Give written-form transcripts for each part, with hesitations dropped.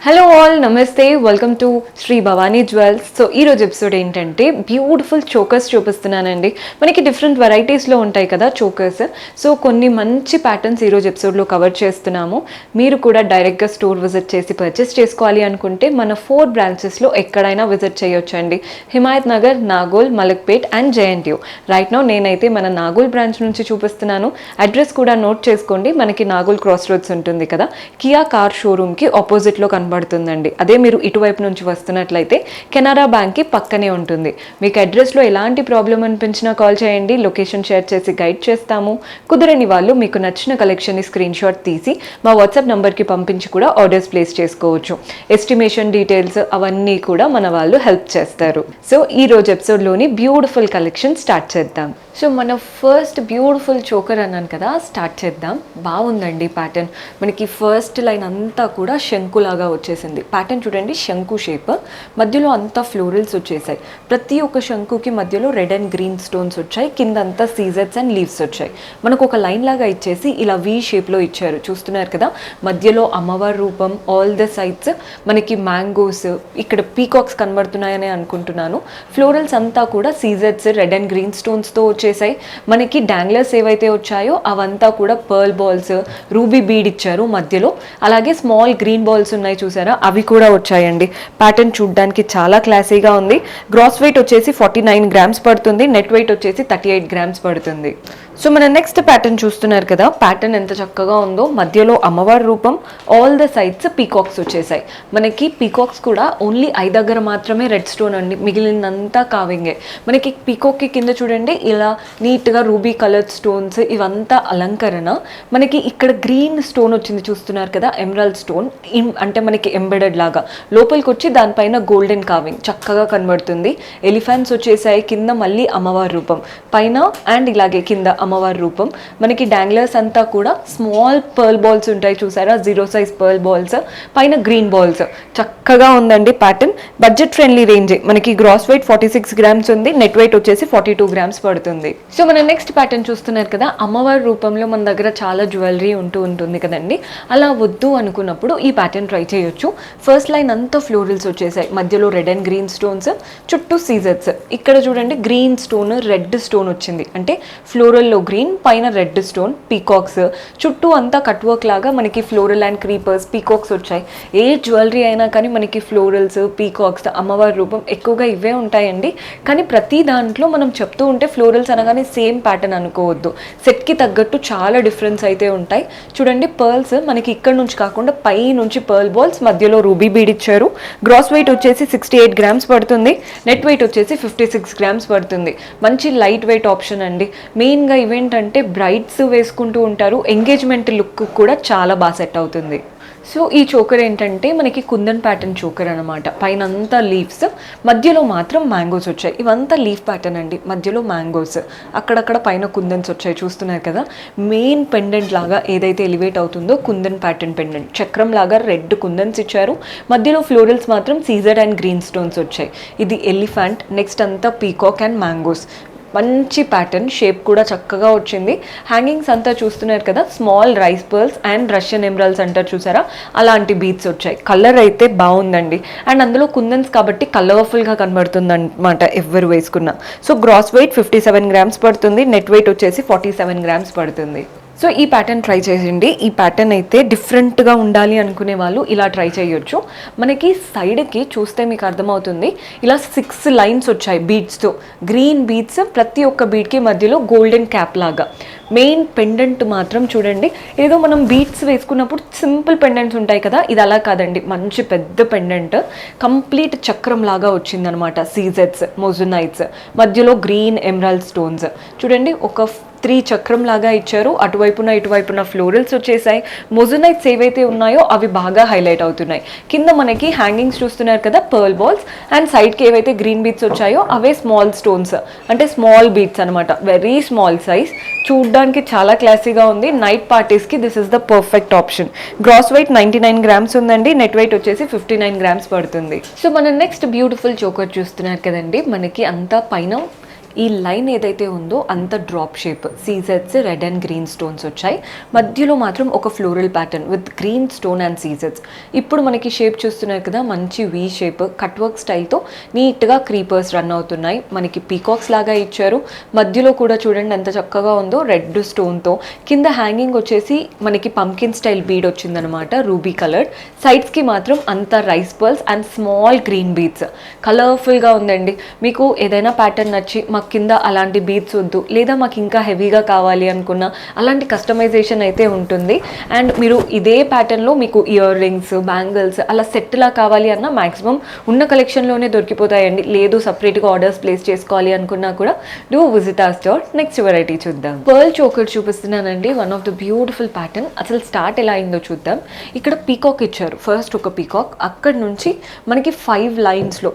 Hello all నమస్తే welcome to Shri Bhavani jewels. So ఈరోజు episode ఏంటంటే బ్యూటిఫుల్ చోకర్స్ చూపిస్తున్నానండి. మనకి డిఫరెంట్ వెరైటీస్లో ఉంటాయి కదా చోకర్స్. సో కొన్ని మంచి ప్యాటర్న్స్ ఈరోజు ఎపిసోడ్లో కవర్ చేస్తున్నాము. మీరు కూడా డైరెక్ట్గా స్టోర్ విజిట్ చేసి పర్చేస్ చేసుకోవాలి అనుకుంటే మన 4 బ్రాంచెస్లో ఎక్కడైనా విజిట్ చేయొచ్చండి. Himayat Nagar, Nagole, Malakpet and JNTU. Right now నేనైతే మన నాగోల్ బ్రాంచ్ నుంచి చూపిస్తున్నాను. అడ్రస్ కూడా నోట్ చేసుకోండి. మనకి నాగోల్ క్రాస్ రోడ్స్ ఉంటుంది కదా, కియా కార్ షోరూమ్కి ఆపోజిట్లో కనబడుతుందండి. అదే మీరు ఇటువైపు నుంచి వస్తున్నట్లయితే కెనరా బ్యాంక్కి పక్కనే ఉంటుంది. మీకు అడ్రస్లో ఎలాంటి ప్రాబ్లం అనిపించినా కాల్ చేయండి. లొకేషన్ షేర్ చేసి గైడ్ చేస్తాము. కుదరని వాళ్ళు మీకు నచ్చిన కలెక్షన్ని స్క్రీన్ షాట్ తీసి మా వాట్సాప్ నెంబర్కి పంపించి కూడా ఆర్డర్స్ ప్లేస్ చేసుకోవచ్చు. ఎస్టిమేషన్ డీటెయిల్స్ అవన్నీ కూడా మన వాళ్ళు హెల్ప్ చేస్తారు. సో ఈ రోజు ఎపిసోడ్లోని బ్యూటిఫుల్ కలెక్షన్ స్టార్ట్ చేద్దాం. సో మన ఫస్ట్ బ్యూటిఫుల్ చోకర్ అన్నాను కదా, స్టార్ట్ చేద్దాం. బాగుందండి ప్యాటర్న్. మనకి ఫస్ట్ లైన్ అంతా కూడా శంకులాగా వచ్చేసింది. ప్యాటర్న్ చూడండి, శంకు షేప్, మధ్యలో అంతా ఫ్లోరల్స్ వచ్చేసాయి. ప్రతి ఒక్క శంకుకి మధ్యలో రెడ్ అండ్ గ్రీన్ స్టోన్స్ వచ్చాయి. కింద అంతా సీజర్స్ అండ్ లీవ్స్ వచ్చాయి. మనకు ఒక లైన్ లాగా ఇచ్చేసి ఇలా వి షేప్లో ఇచ్చారు. చూస్తున్నారు కదా, మధ్యలో అమ్మవారి రూపం, ఆల్ ద సైడ్స్ మనకి మ్యాంగోస్, ఇక్కడ పీకాక్స్ కనబడుతున్నాయని అనుకుంటున్నాను. ఫ్లోరల్స్ అంతా కూడా సీజర్స్ రెడ్ అండ్ గ్రీన్ స్టోన్స్తో వచ్చేసాయి. మనకి డాంగ్లర్స్ ఏవైతే వచ్చాయో అవంతా కూడా పర్ల్ బాల్స్, రూబీ బీడ్ ఇచ్చారు మధ్యలో. అలాగే స్మాల్ గ్రీన్ బాల్స్ ఉన్నాయి చూసారా, అవి కూడా వచ్చాయండి. ప్యాటర్న్ చూడడానికి చాలా క్లాసీగా ఉంది. గ్రాస్ వెయిట్ వచ్చేసి 49 గ్రామ్స్ పడుతుంది. నెట్ వెయిట్ వచ్చేసి 38 గ్రామ్స్ పడుతుంది. సో మన నెక్స్ట్ ప్యాటర్న్ చూస్తున్నారు కదా, ప్యాటర్న్ ఎంత చక్కగా ఉందో. మధ్యలో అమ్మవారి రూపం, ఆల్ ద సైడ్స్ పీకాక్స్ వచ్చేసాయి. మనకి పీకాక్స్ కూడా ఓన్లీ ఐ దగ్గర మాత్రమే రెడ్ స్టోన్ అండి, మిగిలినంతా కావింగే. మనకి పీకాక్కి కింద చూడండి ఇలా నీట్గా రూబీ కలర్ స్టోన్స్, ఇవంతా అలంకరణ. మనకి ఇక్కడ గ్రీన్ స్టోన్ వచ్చింది చూస్తున్నారు కదా, ఎమరాల్డ్ స్టోన్, అంటే మనకి ఎంబెడెడ్ లాగా లోపలికి వచ్చి దానిపైన గోల్డెన్ కావింగ్ చక్కగా కనబడుతుంది. ఎలిఫెంట్స్ వచ్చేసాయి. కింద మళ్ళీ అమ్మవారి రూపం, పైన అండ్ ఇలాగే కింద అమ్మవారి రూపం. మనకి డాంగ్లర్స్ అంతా కూడా స్మాల్ పర్ల్ బాల్స్ ఉంటాయి చూసారా, 0 సైజ్ పర్ల్ బాల్స్, పైన గ్రీన్ బాల్స్. చక్కగా ఉందండి ప్యాటర్న్. Budget friendly range. మనకి గ్రాస్ వెయిట్ 46 గ్రామ్స్ ఉంది. నెట్ వెయిట్ వచ్చేసి 42 గ్రామ్స్ పడుతుంది. సో మన నెక్స్ట్ ప్యాటర్న్ చూస్తున్నారు కదా, అమ్మవారి రూపంలో మన దగ్గర చాలా జ్యువెలరీ ఉంటుంది కదండి. అలా వద్దు అనుకున్నప్పుడు ఈ ప్యాటర్న్ ట్రై చేయొచ్చు. ఫస్ట్ లైన్ అంతా ఫ్లోరల్స్ వచ్చేసాయి. మధ్యలో రెడ్ అండ్ గ్రీన్ స్టోన్స్, చుట్టూ సీజర్స్. ఇక్కడ చూడండి గ్రీన్ స్టోన్, రెడ్ స్టోన్ వచ్చింది. అంటే ఫ్లోరల్లో గ్రీన్, పైన రెడ్ స్టోన్, పీకాక్స్. చుట్టూ అంతా కట్ వర్క్ లాగా మనకి ఫ్లోరల్ అండ్ క్రీపర్స్, పీకాక్స్ వచ్చాయి. ఏ జ్యువెలరీ అయినా కానీ మనకి ఫ్లోరల్స్, పీకాక్స్, అమ్మవారి రూపం ఎక్కువగా ఇవే ఉంటాయండి. కానీ ప్రతి దాంట్లో మనం చెప్తూ ఉంటే ఫ్లోరల్స్ అనగానే సేమ్ ప్యాటర్న్ అనుకోవద్దు. సెట్కి తగ్గట్టు చాలా డిఫరెన్స్ అయితే ఉంటాయి. చూడండి పర్ల్స్ మనకి ఇక్కడ నుంచి కాకుండా పై నుంచి పర్ల్ బాల్స్, మధ్యలో రూబీ బీడ్ ఇచ్చారు. గ్రాస్ వెయిట్ వచ్చేసి 68 గ్రామ్స్ పడుతుంది. నెట్ వెయిట్ వచ్చేసి 56 గ్రామ్స్ పడుతుంది. మంచి లైట్ వెయిట్ ఆప్షన్ అండి. మెయిన్గా ఇవేంటంటే బ్రైడ్స్ వేసుకుంటూ ఉంటారు, ఎంగేజ్మెంట్ లుక్ కూడా చాలా బాగా సెట్ అవుతుంది. సో ఈ చోకర్ ఏంటంటే మనకి కుందన్ ప్యాటర్న్ చోకర్ అనమాట. పైన అంతా లీవ్స్, మధ్యలో మాత్రం మ్యాంగోస్ వచ్చాయి. ఇవంతా లీఫ్ ప్యాటర్న్ అండి, మధ్యలో మ్యాంగోస్, అక్కడక్కడ పైన కుందన్స్ వచ్చాయి. చూస్తున్నారు కదా, మెయిన్ పెండెంట్ లాగా ఏదైతే ఎలివేట్ అవుతుందో కుందన్ ప్యాటర్న్ పెండెంట్, చక్రం లాగా రెడ్ కుందన్స్ ఇచ్చారు. మధ్యలో ఫ్లోరల్స్ మాత్రం సీజర్ అండ్ గ్రీన్ స్టోన్స్ వచ్చాయి. ఇది ఎలిఫెంట్. నెక్స్ట్ అంతా పీకాక్ అండ్ మ్యాంగోస్. మంచి ప్యాటర్న్, షేప్ కూడా చక్కగా వచ్చింది. హ్యాంగింగ్స్ అంతా చూస్తున్నారు కదా, small rice pearls and Russian emeralds అంటారు చూసారా, అలాంటి బీట్స్ వచ్చాయి. కలర్ అయితే బాగుందండి. అండ్ అందులో కుందన్స్ కాబట్టి కలర్ఫుల్గా కనబడుతుంది అనమాట ఎవరు వేసుకున్నా. సో గ్రాస్ వెయిట్ 57 గ్రామ్స్ పడుతుంది. నెట్ వెయిట్ వచ్చేసి 47 గ్రామ్స్ పడుతుంది. సో ఈ ప్యాటర్న్ ట్రై చేయండి. ఈ ప్యాటర్న్ అయితే డిఫరెంట్గా ఉండాలి అనుకునే వాళ్ళు ఇలా ట్రై చేయొచ్చు. మనకి సైడ్కి చూస్తే మీకు అర్థమవుతుంది, ఇలా 6 లైన్స్ వచ్చాయి బీడ్స్తో, గ్రీన్ బీడ్స్. ప్రతి ఒక్క బీడ్కి మధ్యలో గోల్డెన్ క్యాప్ లాగా. మెయిన్ పెండెంట్ మాత్రం చూడండి, ఏదో మనం బీడ్స్ వేసుకున్నప్పుడు సింపుల్ పెండెంట్స్ ఉంటాయి కదా, ఇది అలా కాదండి. మంచి పెద్ద పెండెంట్, కంప్లీట్ చక్రం లాగా వచ్చిందనమాట. సీజెట్స్, మొజునైట్స్, మధ్యలో గ్రీన్ ఎమరాల్డ్ స్టోన్స్. చూడండి ఒక 3 చక్రం లాగా ఇచ్చారు. అటువైపున ఇటువైపున ఫ్లోరల్స్ వచ్చేసాయి. మొజునైట్స్ ఏవైతే ఉన్నాయో అవి బాగా హైలైట్ అవుతున్నాయి. కింద మనకి హ్యాంగింగ్స్ చూస్తున్నారు కదా, పర్ల్ బాల్స్. అండ్ సైడ్కి ఏవైతే గ్రీన్ బీట్స్ వచ్చాయో అవే స్మాల్ స్టోన్స్, అంటే స్మాల్ బీట్స్ అనమాట, వెరీ స్మాల్ సైజ్. చూడ్డానికి చాలా క్లాసీగా ఉంది. నైట్ పార్టీస్కి this is the perfect option. Gross weight 99 grams ఉందండి. నెట్ వెయిట్ వచ్చేసి 59 గ్రామ్స్ పడుతుంది. సో మనం నెక్స్ట్ బ్యూటిఫుల్ చోకర్ చూస్తున్నారు కదండి, మనకి అంతా పైన ఈ లైన్ ఏదైతే ఉందో అంత డ్రాప్ షేప్, సీజెడ్స్ రెడ్ అండ్ గ్రీన్ స్టోన్స్ వచ్చాయి. మధ్యలో మాత్రం ఒక floral pattern with green stone and సీజెడ్స్. ఇప్పుడు మనకి షేప్ చూస్తున్నారు కదా, మంచి వీ షేప్ కట్ వర్క్ స్టైల్తో నీట్గా క్రీపర్స్ రన్ అవుతున్నాయి. మనకి పీకాక్స్ లాగా ఇచ్చారు. మధ్యలో కూడా చూడండి ఎంత చక్కగా ఉందో రెడ్ స్టోన్తో. కింద హ్యాంగింగ్ వచ్చేసి మనకి పంకిన్ స్టైల్ బీడ్ వచ్చిందనమాట, రూబీ కలర్డ్. సైడ్స్కి మాత్రం అంత rice pearls and small green beads. కలర్ఫుల్గా ఉందండి. మీకు ఏదైనా ప్యాటర్న్ నచ్చి మాకు కింద అలాంటి బీడ్స్ వద్దు, లేదా మాకు ఇంకా హెవీగా కావాలి అనుకున్న అలాంటి కస్టమైజేషన్ అయితే ఉంటుంది. అండ్ మీరు ఇదే ప్యాటర్న్లో మీకు ఇయర్ రింగ్స్, బ్యాంగిల్స్ అలా సెట్లా కావాలి అన్న మ్యాక్సిమం ఉన్న కలెక్షన్లోనే దొరికిపోతాయండి. లేదు సపరేట్గా ఆర్డర్స్ ప్లేస్ చేసుకోవాలి అనుకున్నా కూడా do visit our store. Next variety చూద్దాం. పర్ల్ చోకర్ చూపిస్తున్నానండి. One of the beautiful pattern. అసలు స్టార్ట్ ఎలా అయిందో చూద్దాం. ఇక్కడ పీకాక్ ఇచ్చారు. ఫస్ట్ ఒక పీకాక్, అక్కడ నుంచి మనకి 4 లైన్స్లో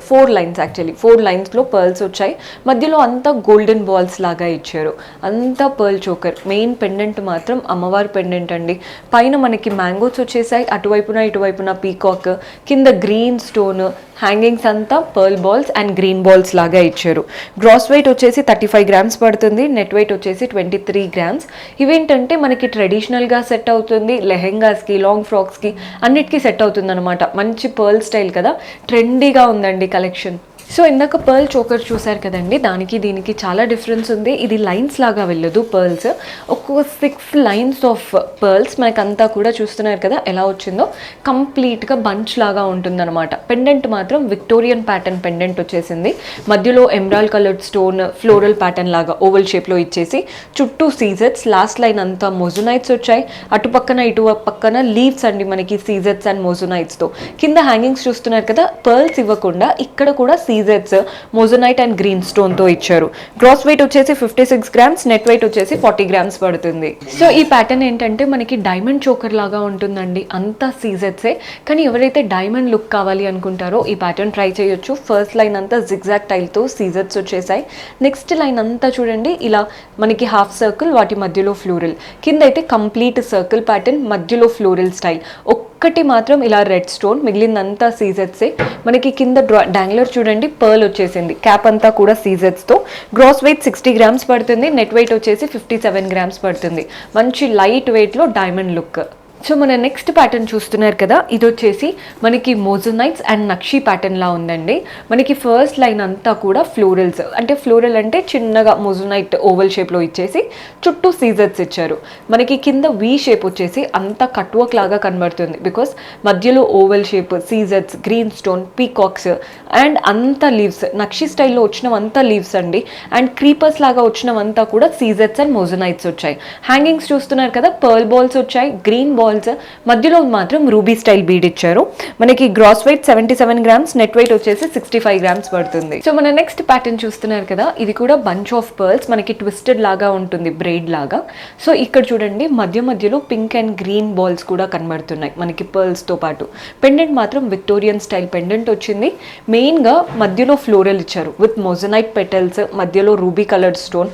పర్ల్స్ వచ్చాయి. మధ్యలో అంతా గోల్డెన్ బాల్స్ లాగా ఇచ్చారు. అంతా పర్ల్ చోకర్. మెయిన్ పెండెంట్ మాత్రం అమ్మవారి పెండెంట్ అండి. పైన మనకి మ్యాంగోస్ వచ్చేసాయి, అటువైపున ఇటువైపున పీకాక్, కింద గ్రీన్ స్టోన్, హ్యాంగింగ్స్ అంతా pearl balls and green balls లాగా ఇచ్చారు. గ్రాస్ వెయిట్ వచ్చేసి 35 గ్రామ్స్ పడుతుంది. నెట్ వెయిట్ వచ్చేసి 23 గ్రామ్స్. ఇవేంటంటే మనకి ట్రెడిషనల్గా సెట్ అవుతుంది, లెహెంగాస్కి, లాంగ్ ఫ్రాక్స్కి అన్నిటికీ సెట్ అవుతుంది అనమాట. మంచి పర్ల్ స్టైల్ కదా, ట్రెండీగా ఉందండి కలెక్షన్. సో ఇందాక పర్ల్ చోకర్ చూసారు కదండి, దానికి దీనికి చాలా డిఫరెన్స్ ఉంది. ఇది లైన్స్ లాగా వెళ్ళదు పర్ల్స్, ఒక్కొక్క 6 లైన్స్ ఆఫ్ పర్ల్స్ మనకంతా కూడా చూస్తున్నారు కదా ఎలా వచ్చిందో. కంప్లీట్గా బంచ్ లాగా ఉంటుందన్నమాట. పెండెంట్ మాత్రం విక్టోరియన్ ప్యాటర్న్ పెండెంట్ వచ్చేసింది. మధ్యలో emerald coloured stone floral pattern లాగా ఓవల్ షేప్లో ఇచ్చేసి చుట్టూ సీజెట్స్, లాస్ట్ లైన్ అంతా మోజునైట్స్ వచ్చాయి. అటు పక్కన ఇటు పక్కన లీవ్స్ అండి మనకి సీజెట్స్ అండ్ మోజునైట్స్తో. కింద హ్యాంగింగ్స్ చూస్తున్నారు కదా, పర్ల్స్ ఇవ్వకుండా ఇక్కడ కూడా సీజెట్స్, మోజోనైట్ అండ్ గ్రీన్ స్టోన్ తో ఇచ్చారు. గ్రాస్ వెయిట్ వచ్చేసి 56 గ్రామ్స్, నెట్ వెయిట్ వచ్చేసి 40 గ్రామ్స్ పడుతుంది. సో ఈ ప్యాటర్న్ ఏంటంటే మనకి డైమండ్ చోకర్ లాగా ఉంటుందండి. అంతా సీజెట్సే, కానీ ఎవరైతే డైమండ్ లుక్ కావాలి అనుకుంటారో ఈ ప్యాటర్న్ ట్రై చేయొచ్చు. ఫస్ట్ లైన్ అంతా జిగ్జాగ్ టైల్తో సీజెట్స్ వచ్చేసాయి. నెక్స్ట్ లైన్ అంతా చూడండి ఇలా మనకి హాఫ్ సర్కిల్, వాటి మధ్యలో ఫ్లోరల్. కింద అయితే కంప్లీట్ సర్కిల్ ప్యాటర్న్, మధ్యలో ఫ్లోరల్ స్టైల్. ఒక్కటి మాత్రం ఇలా రెడ్ స్టోన్, మిగిలిందంతా సీజెట్సే. మనకి కింద డాంగ్లర్ చూడండి పర్ల్ వచ్చేసింది. క్యాప్ అంతా కూడా సీజెట్స్తో. గ్రాస్ వెయిట్ 60 గ్రామ్స్ పడుతుంది. నెట్ వెయిట్ వచ్చేసి 57 గ్రామ్స్ పడుతుంది. మంచి లైట్ వెయిట్లో డైమండ్ లుక్. సో మన నెక్స్ట్ ప్యాటర్న్ చూస్తున్నారు కదా, ఇది వచ్చేసి మనకి మోజోనైట్స్ అండ్ నక్షి ప్యాటర్న్ లా ఉందండి. మనకి ఫస్ట్ లైన్ అంతా కూడా ఫ్లోరల్స్, అంటే ఫ్లోరల్ అంటే చిన్నగా మోజోనైట్ ఓవల్ షేప్లో ఇచ్చేసి చుట్టూ సీజర్స్ ఇచ్చారు. మనకి కింద వీ షేప్ వచ్చేసి అంతా కట్ వర్క్ లాగా కనబడుతుంది. బికాస్ మధ్యలో ఓవల్ షేప్, సీజర్స్, గ్రీన్ స్టోన్, పీకాక్స్ అండ్ అంతా లీవ్స్, నక్షి స్టైల్లో వచ్చినవంతా లీవ్స్ అండి. అండ్ క్రీపర్స్ లాగా వచ్చినవంతా కూడా సీజర్స్ అండ్ మోజోనైట్స్ వచ్చాయి. హ్యాంగింగ్స్ చూస్తున్నారు కదా, పర్ల్ బాల్స్ వచ్చాయి, గ్రీన్ బాల్, మధ్యలో మాత్రం రూబీ స్టైల్ బీడ్ ఇచ్చారు. మనకి gross weight 77 grams, net weight వచ్చేసి 65 గ్రామ్స్ పడుతుంది. సో మన నెక్స్ట్ ప్యాటర్న్ చూస్తున్నారు కదా, ఇది కూడా బంచ్ ఆఫ్ పర్ల్స్, మనకి ట్విస్టెడ్ లాగా ఉంటుంది, బ్రెయిడ్ లాగా. సో ఇక్కడ చూడండి మధ్యలో పింక్ అండ్ గ్రీన్ బాల్స్ కూడా కనబడుతున్నాయి మనకి పర్ల్స్ తో పాటు. పెండెంట్ మాత్రం విక్టోరియన్ స్టైల్ పెండెంట్ వచ్చింది. మెయిన్ గా మధ్యలో ఫ్లోరల్ ఇచ్చారు విత్ మోజోనైట్ పెటల్స్, మధ్యలో రూబీ కలర్డ్ స్టోన్,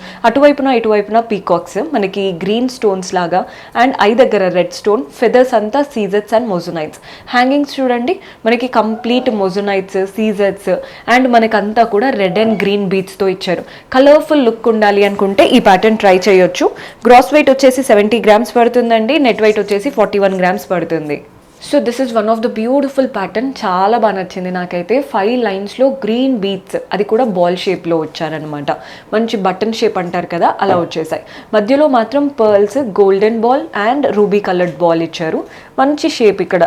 ఇటువైపున పీకాక్స్, మనకి గ్రీన్ స్టోన్స్ లాగా అండ్ ఐ దగ్గర రెడ్ స్టోన్, ఫెదర్స్ అంతా సీజెట్స్ అండ్ మోజోనైట్స్. హ్యాంగింగ్స్ చూడండి మనకి కంప్లీట్ మోజోనైట్స్, సీజెట్స్ అండ్ మనకంతా కూడా రెడ్ అండ్ గ్రీన్ బీడ్స్ తో ఇచ్చారు. కలర్ఫుల్ లుక్ ఉండాలి అనుకుంటే ఈ ప్యాటర్న్ ట్రై చేయొచ్చు. గ్రాస్ వెయిట్ వచ్చేసి 70 గ్రామ్స్ పడుతుందండి. నెట్ వెయిట్ వచ్చేసి 41 గ్రామ్స్ పడుతుంది. So this is one of the beautiful pattern. చాలా బాగా నచ్చింది నాకైతే. 5 లైన్స్లో గ్రీన్ బీడ్స్, అది కూడా బాల్ షేప్లో వచ్చారనమాట. మంచి బటన్ షేప్ అంటారు కదా అలా వచ్చేసాయి. మధ్యలో మాత్రం pearls, golden ball and ruby coloured ball ఇచ్చారు. మంచి షేప్ ఇక్కడ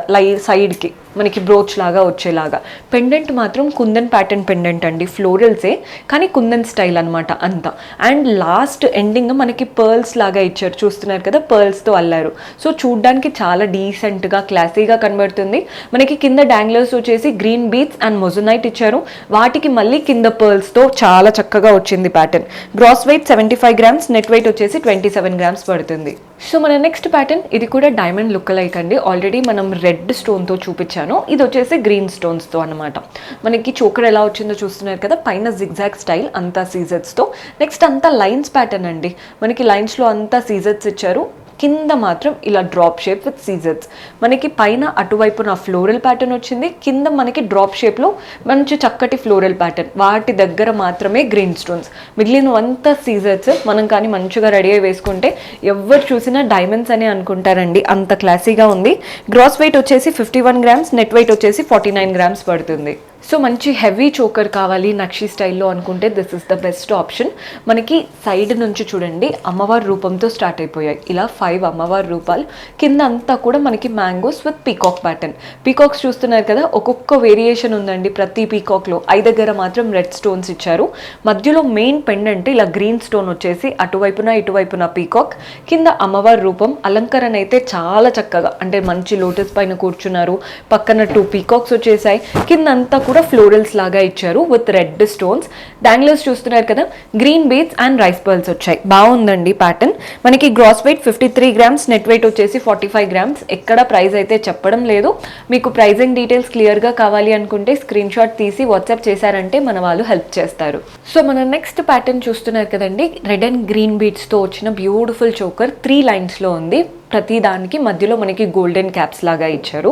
సైడ్కి మనకి బ్రోచ్ లాగా వచ్చేలాగా. పెండెంట్ మాత్రం కుందన్ ప్యాటర్న్ పెండెంట్ అండి, ఫ్లోరల్సే కానీ కుందన్ స్టైల్ అనమాట అంతా. అండ్ లాస్ట్ ఎండింగ్ మనకి పర్ల్స్ లాగా ఇచ్చారు, చూస్తున్నారు కదా పర్ల్స్తో అల్లారు. సో చూడ్డానికి చాలా డీసెంట్గా క్లాసీగా కనబడుతుంది. మనకి కింద డాంగ్లర్స్ వచ్చేసి గ్రీన్ బీడ్స్ అండ్ మొజోనైట్ ఇచ్చారు. వాటికి మళ్ళీ కింద పర్ల్స్తో చాలా చక్కగా వచ్చింది pattern. Gross weight 75 grams, net weight వచ్చేసి 27 గ్రామ్స్ పడుతుంది. సో మన నెక్స్ట్ ప్యాటర్న్, ఇది కూడా డైమండ్ లుక్ లైక్ అండి. ఆల్రెడీ మనం రెడ్ స్టోన్తో చూపించాను, ఇది వచ్చేసి గ్రీన్ స్టోన్స్తో అనమాట. మనకి చోకర్ ఎలా వచ్చిందో చూస్తున్నారు కదా, పైన జిగ్జాగ్ స్టైల్ అంతా సీజర్స్తో. నెక్స్ట్ అంతా లైన్స్ ప్యాటర్న్ అండి. మనకి లైన్స్లో అంతా సీజర్స్ ఇచ్చారు. కింద మాత్రం ఇలా డ్రాప్ షేప్ విత్ సీజర్స్. మనకి పైన అటువైపున ఫ్లోరల్ ప్యాటర్న్ వచ్చింది, కింద మనకి డ్రాప్ షేప్లో మంచి చక్కటి ఫ్లోరల్ ప్యాటర్న్. వాటి దగ్గర మాత్రమే గ్రీన్ స్టోన్స్, మిగిలినవంతా సీజర్స్. మనం కానీ మంచిగా రెడీ అయి వేసుకుంటే ఎవరు చూసినా డైమండ్స్ అని అనుకుంటారండి, అంత క్లాసీగా ఉంది. గ్రాస్ వెయిట్ వచ్చేసి 51 గ్రామ్స్, నెట్ వెయిట్ వచ్చేసి 49 గ్రామ్స్ పడుతుంది. సో మంచి హెవీ చోకర్ కావాలి నక్షి స్టైల్లో అనుకుంటే this is the best option. మనకి సైడ్ నుంచి చూడండి అమ్మవారి రూపంతో స్టార్ట్ అయిపోయాయి. ఇలా 5 అమ్మవారి రూపాలు, కింద అంతా కూడా మనకి mangoes with peacock pattern. Peacocks చూస్తున్నారు కదా, ఒక్కొక్క వేరియేషన్ ఉందండి ప్రతి పీకాక్లో. దగ్గర మాత్రం రెడ్ స్టోన్స్ ఇచ్చారు. మధ్యలో మెయిన్ పెండెంట్ ఇలా గ్రీన్ స్టోన్ వచ్చేసి అటువైపున ఇటువైపున పీకాక్, కింద అమ్మవారి రూపం. అలంకరణ అయితే చాలా చక్కగా, అంటే మంచి లోటస్ పైన కూర్చున్నారు, పక్కన 2 పీకాక్స్ వచ్చేసాయి, కింద అంతా కూడా ఫ్లోరల్స్ లాగా ఇచ్చారు విత్ రెడ్ స్టోన్స్. డాంగ్లర్స్ చూస్తున్నారు కదా, green beads and rice pearls వచ్చాయి. బాగుందండి ప్యాటర్న్. మనకి gross weight 53 grams, net weight వచ్చేసి 45 గ్రామ్స్. ఎక్కడ ప్రైస్ అయితే చెప్పడం లేదు. మీకు ప్రైజింగ్ డీటెయిల్స్ క్లియర్గా కావాలి అనుకుంటే స్క్రీన్ షాట్ తీసి వాట్సాప్ చేశారంటే మన వాళ్ళు హెల్ప్ చేస్తారు. సో మన నెక్స్ట్ ప్యాటర్న్ చూస్తున్నారు కదండి, రెడ్ అండ్ గ్రీన్ బీడ్స్తో వచ్చిన బ్యూటిఫుల్ చోకర్ 3 లైన్స్లో ఉంది. ప్రతి దానికి మధ్యలో మనకి గోల్డెన్ క్యాప్స్ లాగా ఇచ్చారు.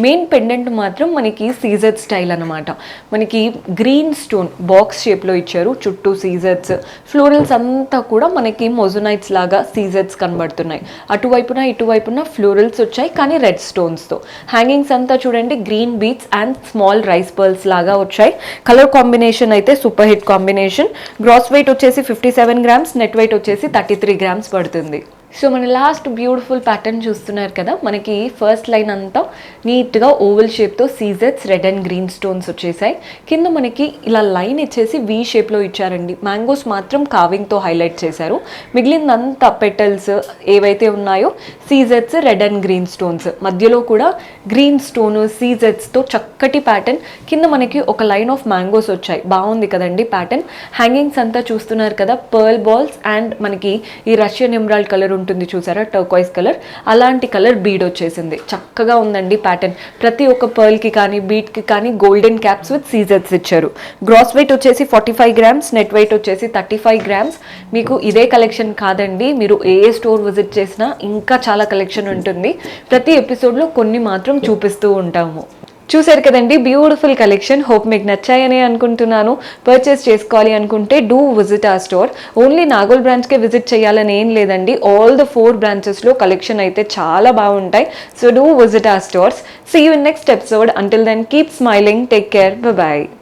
మెయిన్ పెండెంట్ మాత్రం మనకి సీజర్ స్టైల్ అనమాట. మనకి గ్రీన్ స్టోన్ బాక్స్ షేప్లో ఇచ్చారు, చుట్టూ సీజర్స్, ఫ్లోరల్స్ అంతా కూడా మనకి మొజోనైట్స్ లాగా సీజర్స్ కనబడుతున్నాయి. అటువైపున ఇటువైపున ఫ్లోరల్స్ వచ్చాయి కానీ రెడ్ స్టోన్స్తో. హ్యాంగింగ్స్ అంతా చూడండి green beads and small rice pearls లాగా వచ్చాయి. కలర్ కాంబినేషన్ అయితే super hit combination. Gross weight వచ్చేసి 57 గ్రామ్స్, నెట్ వెయిట్ వచ్చేసి 33 గ్రామ్స్ పడుతుంది. సో మన లాస్ట్ బ్యూటిఫుల్ ప్యాటర్న్ చూస్తున్నారు కదా, మనకి ఫస్ట్ లైన్ అంతా నీట్గా ఓవల్ షేప్తో సీజర్స్ రెడ్ అండ్ గ్రీన్ స్టోన్స్ వచ్చేసాయి. కింద మనకి ఇలా లైన్ ఇచ్చేసి వీ షేప్లో ఇచ్చారండి. మ్యాంగోస్ మాత్రం కావింగ్తో హైలైట్ చేశారు. మిగిలిందంతా పెటల్స్ ఏవైతే ఉన్నాయో సీజర్స్ రెడ్ అండ్ గ్రీన్ స్టోన్స్, మధ్యలో కూడా గ్రీన్ స్టోన్ సీజర్స్తో చక్కటి ప్యాటర్న్. కింద మనకి ఒక లైన్ ఆఫ్ మ్యాంగోస్ వచ్చాయి. బాగుంది కదండి ప్యాటర్న్. హ్యాంగింగ్స్ అంతా చూస్తున్నారు కదా, పర్ల్ బాల్స్ అండ్ మనకి ఈ రష్యన్ ఎమరాల్డ్ కలర్ ఉంటుంది చూసారా, టర్కాయిస్ కలర్, అలాంటి కలర్ బీడ్ వచ్చేసింది. చక్కగా ఉందండి ప్యాటర్న్. ప్రతి ఒక్క పర్ల్కి కానీ బీడ్కి కానీ గోల్డెన్ క్యాప్స్ విత్ సీజర్స్ ఇచ్చారు. గ్రాస్ వెయిట్ వచ్చేసి 45 గ్రామ్స్, నెట్ వెయిట్ వచ్చేసి 35 గ్రామ్స్. మీకు ఇదే కలెక్షన్ కాదండి, మీరు ఏ స్టోర్ విజిట్ చేసినా ఇంకా చాలా కలెక్షన్ ఉంటుంది. ప్రతి ఎపిసోడ్లో కొన్ని మాత్రం చూపిస్తూ ఉంటాము. చూసారు కదండి బ్యూటిఫుల్ కలెక్షన్. హోప్ మీకు నచ్చాయని అనుకుంటున్నాను. పర్చేస్ చేసుకోవాలి అనుకుంటే డూ విజిట్ ఆ స్టోర్. ఓన్లీ నాగోల్ బ్రాంచ్కే విజిట్ చేయాలని ఏం లేదండి, ఆల్ ద 4 బ్రాంచెస్లో కలెక్షన్ అయితే చాలా బాగుంటాయి. సో డూ విజిట్ ఆ stores. See you in next episode. Until then keep smiling, take care, bye.